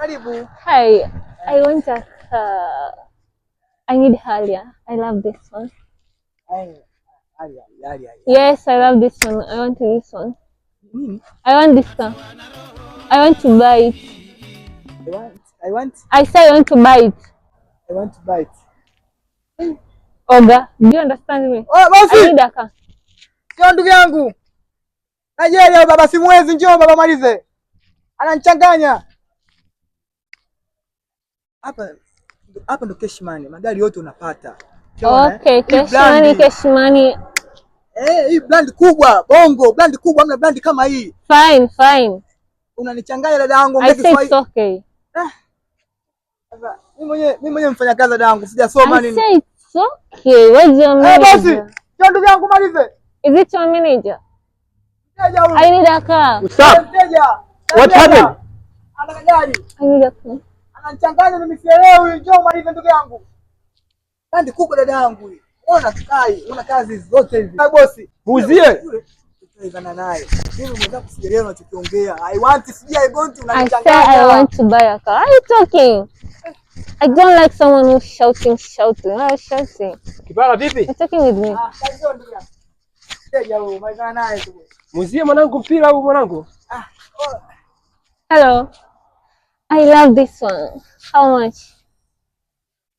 Karibu. Hi, I want a I need Halia. I love this one. Yes, I love this one. I want this one. I want this car. I want to buy it. I say I want to buy it. I want to buy it. Oga, do you understand me? Oh, basi. I need a car. Sio ndugu yangu. Nigeria baba simwezi, njoo baba malize. Ananichanganya. Hapa ndo cash money. Magari yote unapata. Okay, cash money. Hii brand kubwa, Bongo, brand kubwa, hamna brand kama hii. Fine. Unanichanganya dada yangu, ongea Kiswahili. I say it's okay. Sasa mimi mwenyewe mfanya kazi dada yangu, sijasoma nini. I say it's okay. What's your manager? Basi, njoo ndugu yangu malize. Is it your manager? Mteja huyu. I need a car. Stop. Mteja. What happened? Ana gari. I need a car. Ananichanganya mimi sielewi, njoo malize ndugu yangu. Brand kubwa dada yangu hii. Ona kai, una kazi zote hizi. Bosi, muuzie. Tunaizana naye. Mimi mwenza kusielewa unachokiongea. I want unanichanganya. I want to buy a car. Are you talking? I don't like someone who's shouting. Why are you shouting? Kibara vipi? You're talking with me. Kazi ndugu yangu. Teja wewe, umeizana naye tu. Muuzie mwanangu mpira au mwanangu? Hello. I love this one. How much?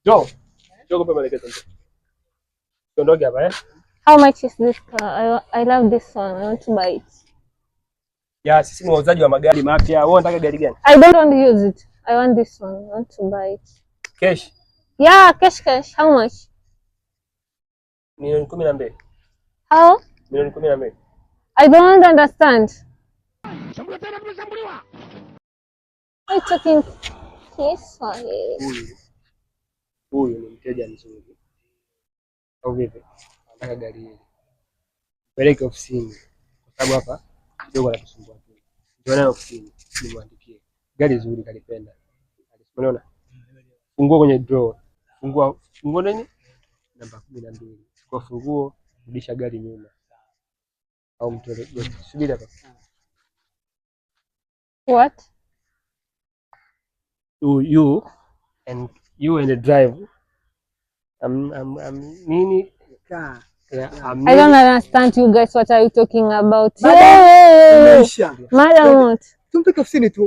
Joe kwa maelekezo. Ndogo hapa How much is this car? I love this one. I want to buy it. Ya, sisi ni wauzaji wa magari mapya. Wewe unataka gari gani? I don't want to use it. I want this one. I want to buy it. Cash? Yeah, cash. How much? Milioni 12. How? Milioni 12. I don't understand. Are you talking Kiswahili? Huyu ni mteja mzuri. Au vipi? Anataka gari hili. Peleke ofisini. Kwa sababu hapa kidogo anatusumbua tu. Ndio nayo ofisini. Nimwandikie. Gari zuri kalipenda. Unaona? Funguo kwenye drawer. Funguo nini? Namba 12. Chukua funguo, rudisha gari nyuma. Au mtu subiri hapa. What? You and the drive. Nini? Yeah, I don't understand you guys. What are you talking about? Madam, Madam, what? Tumpeke ofisini tu.